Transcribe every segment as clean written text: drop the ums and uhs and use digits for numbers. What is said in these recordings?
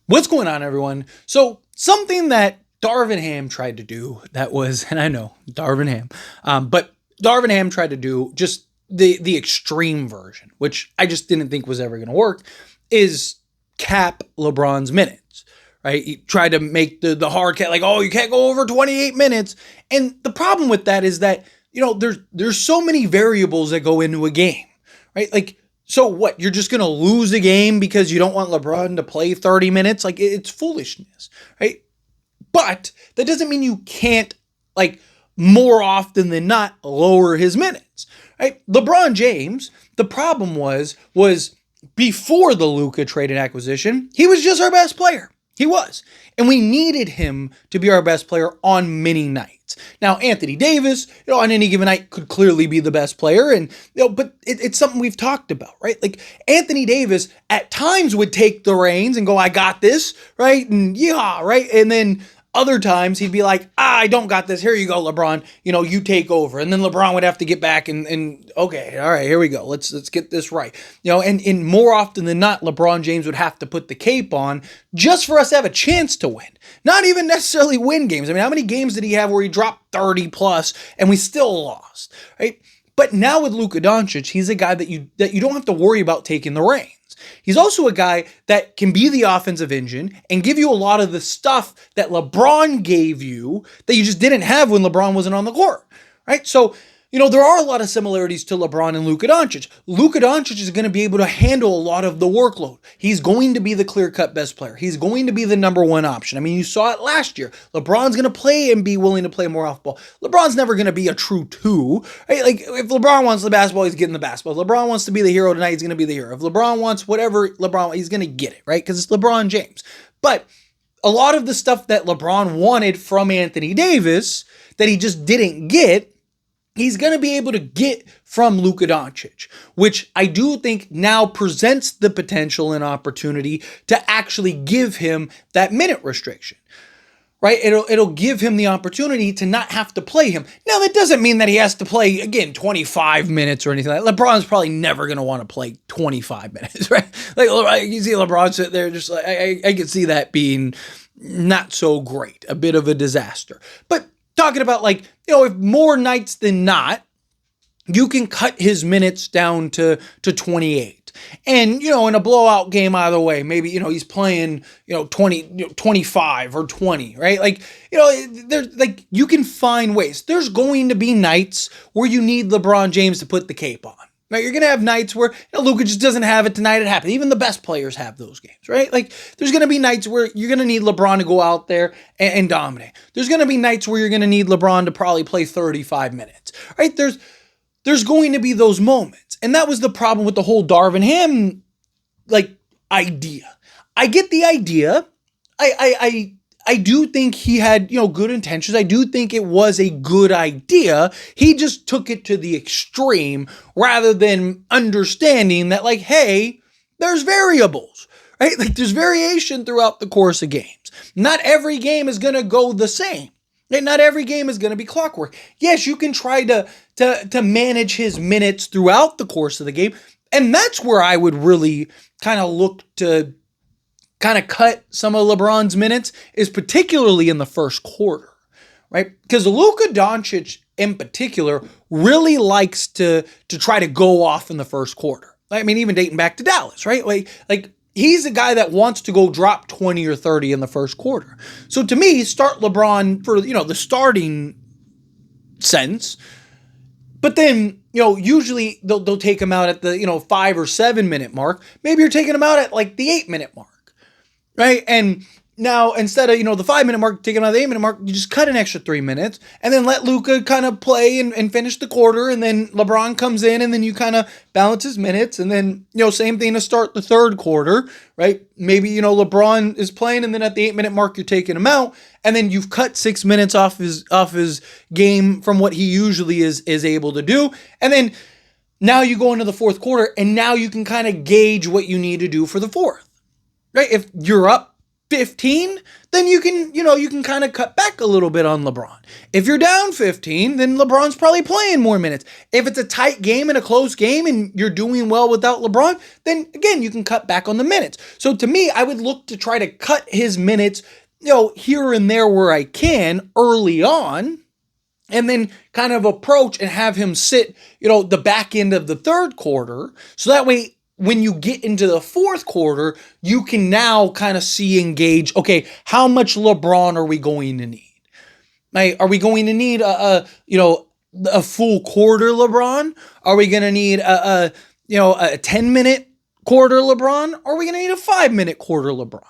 What's going on, everyone? So, something that Darvin Ham tried to do that was, and I know Darvin Ham, but Darvin Ham tried to do just the extreme version, which I just didn't think was ever going to work, is cap LeBron's minutes, right? He tried to make the hard cap, like, oh, you can't go over 28 minutes. And the problem with that is that, there's so many variables that go into a game, right? Like, so what? You're just going to lose a game because you don't want LeBron to play 30 minutes? Like, it's foolishness, right? But that doesn't mean you can't, like, more often than not, lower his minutes, right? LeBron James, the problem was before the Luka trade and acquisition, he was just our best player. He was. And we needed him to be our best player on many nights. Now, Anthony Davis, on any given night could clearly be the best player. And, but it's something we've talked about, right? Like Anthony Davis at times would take the reins and go, I got this, right? And yeah, right? And then other times he'd be like, I don't got this. Here you go, LeBron. You take over. And then LeBron would have to get back and okay, all right, here we go. Let's get this right. And more often than not, LeBron James would have to put the cape on just for us to have a chance to win. Not even necessarily win games. I mean, how many games did he have where he dropped 30 plus and we still lost, right? But now with Luka Doncic, he's a guy that you don't have to worry about taking the reins. He's also a guy that can be the offensive engine and give you a lot of the stuff that LeBron gave you that you just didn't have when LeBron wasn't on the court, right? So, there are a lot of similarities to LeBron and Luka Doncic. Luka Doncic is going to be able to handle a lot of the workload. He's going to be the clear-cut best player. He's going to be the number one option. I mean, you saw it last year. LeBron's going to play and be willing to play more off ball. LeBron's never going to be a true two, right? Like, if LeBron wants the basketball, he's getting the basketball. If LeBron wants to be the hero tonight, he's going to be the hero. If LeBron wants whatever he's going to get it, right? Because it's LeBron James. But a lot of the stuff that LeBron wanted from Anthony Davis that he just didn't get, he's going to be able to get from Luka Doncic, which I do think now presents the potential and opportunity to actually give him that minute restriction, right? It'll give him the opportunity to not have to play him. Now, that doesn't mean that he has to play, again, 25 minutes or anything like that. LeBron's probably never going to want to play 25 minutes, right? Like, you see LeBron sit there just like, I can see that being not so great, a bit of a disaster. But talking about if more nights than not, you can cut his minutes down to 28. And, in a blowout game either way, maybe, he's playing, 25 or 20, right? Like, there's you can find ways. There's going to be nights where you need LeBron James to put the cape on. Right, you're going to have nights where Luka just doesn't have it tonight. It happened. Even the best players have those games, right? Like, there's going to be nights where you're going to need LeBron to go out there and dominate. There's going to be nights where you're going to need LeBron to probably play 35 minutes, right? There's going to be those moments. And that was the problem with the whole Darvin Ham, idea. I get the idea. I do think he had, good intentions. I do think it was a good idea. He just took it to the extreme rather than understanding that, hey, there's variables, right? Like, there's variation throughout the course of games. Not every game is going to go the same. Right? Not every game is going to be clockwork. Yes, you can try to manage his minutes throughout the course of the game. And that's where I would really kind of look to kind of cut some of LeBron's minutes, is particularly in the first quarter, right? Because Luka Doncic in particular really likes to try to go off in the first quarter. I mean, even dating back to Dallas, right? Like he's a guy that wants to go drop 20 or 30 in the first quarter. So to me, start LeBron for, the starting sense. But then, usually they'll take him out at the, 5 or 7 minute mark. Maybe you're taking him out at the 8 minute mark. Right? And now instead of, the 5 minute mark, taking him out of the 8 minute mark, you just cut an extra 3 minutes and then let Luka kind of play and finish the quarter. And then LeBron comes in and then you kind of balance his minutes. And then, same thing to start the third quarter, right? Maybe, LeBron is playing and then at the 8 minute mark, you're taking him out. And then you've cut 6 minutes off his game from what he usually is able to do. And then now you go into the fourth quarter and now you can kind of gauge what you need to do for the fourth. Right? If you're up 15, then you can kind of cut back a little bit on LeBron. If you're down 15, then LeBron's probably playing more minutes. If it's a tight game and a close game and you're doing well without LeBron, then again, you can cut back on the minutes. So to me, I would look to try to cut his minutes, here and there where I can early on, and then kind of approach and have him sit, the back end of the third quarter. So that way, when you get into the fourth quarter, you can now kind of engage, okay, how much LeBron are we going to need? Are we going to need a full quarter LeBron? Are we going to need a 10-minute quarter LeBron? Or are we going to need a 5-minute quarter LeBron?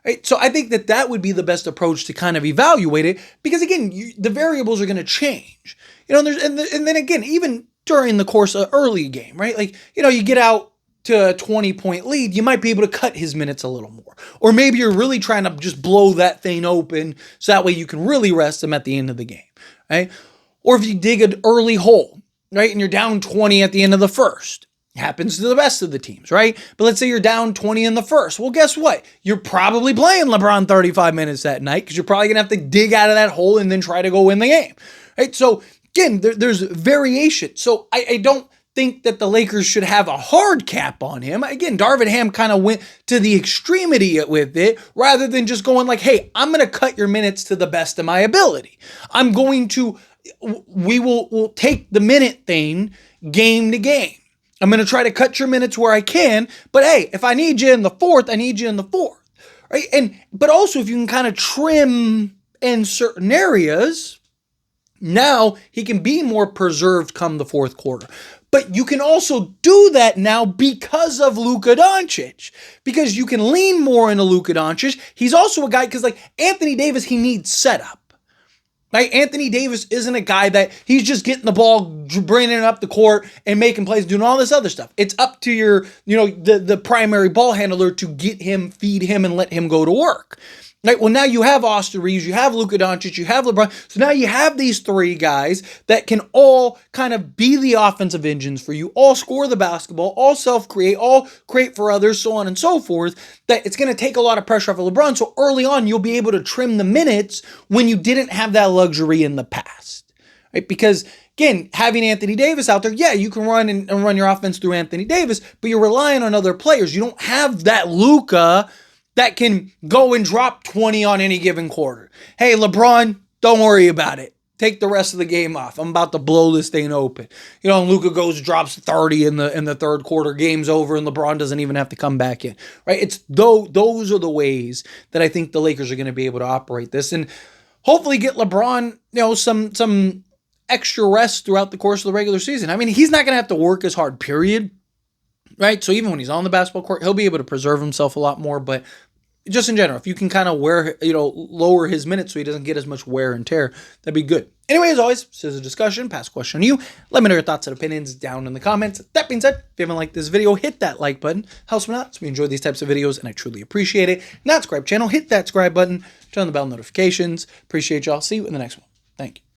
Right? So I think that would be the best approach to kind of evaluate it, because again, the variables are going to change. And then again, even during the course of early game, right? Like, you get out to a 20-point lead, you might be able to cut his minutes a little more. Or maybe you're really trying to just blow that thing open so that way you can really rest him at the end of the game, right? Or if you dig an early hole, right, and you're down 20 at the end of the first. Happens to the best of the teams, right? But let's say you're down 20 in the first. Well, guess what? You're probably playing LeBron 35 minutes that night because you're probably going to have to dig out of that hole and then try to go win the game, right? So again, there's variation. So I don't think that the Lakers should have a hard cap on him. Again, Darvin Ham kind of went to the extremity with it rather than just going like, hey, I'm going to cut your minutes to the best of my ability. We'll take the minute thing game to game. I'm going to try to cut your minutes where I can, but hey, if I need you in the fourth, I need you in the fourth, right? But also if you can kind of trim in certain areas, now he can be more preserved come the fourth quarter. But you can also do that now because of Luka Doncic, because you can lean more into Luka Doncic. He's also a guy, because like Anthony Davis, he needs setup. Right? Anthony Davis isn't a guy that he's just getting the ball, bringing it up the court and making plays, doing all this other stuff. It's up to your, the primary ball handler to get him, feed him, and let him go to work. Right? Well, now you have Austin Reeves, you have Luka Doncic, you have LeBron. So now you have these three guys that can all kind of be the offensive engines for you, all score the basketball, all self-create, all create for others, so on and so forth, that it's going to take a lot of pressure off of LeBron. So early on, you'll be able to trim the minutes when you didn't have that luxury in the past. Right? Because again, having Anthony Davis out there, yeah, you can run and run your offense through Anthony Davis, but you're relying on other players. You don't have that Luka that can go and drop 20 on any given quarter. Hey, LeBron, don't worry about it. Take the rest of the game off. I'm about to blow this thing open. And Luka drops 30 in the third quarter, game's over, and LeBron doesn't even have to come back in. Right? It's those are the ways that I think the Lakers are going to be able to operate this, and hopefully get LeBron, some extra rest throughout the course of the regular season. I mean, he's not going to have to work as hard, period. Right? So even when he's on the basketball court, he'll be able to preserve himself a lot more, but just in general, if you can kind of lower his minutes so he doesn't get as much wear and tear, that'd be good. Anyway, as always, this is a discussion, pass a question to you. Let me know your thoughts and opinions down in the comments. That being said, if you haven't liked this video, hit that like button. Helps me out, so we enjoy these types of videos, and I truly appreciate it. Not subscribe channel, hit that subscribe button, turn on the bell notifications. Appreciate y'all. See you in the next one. Thank you.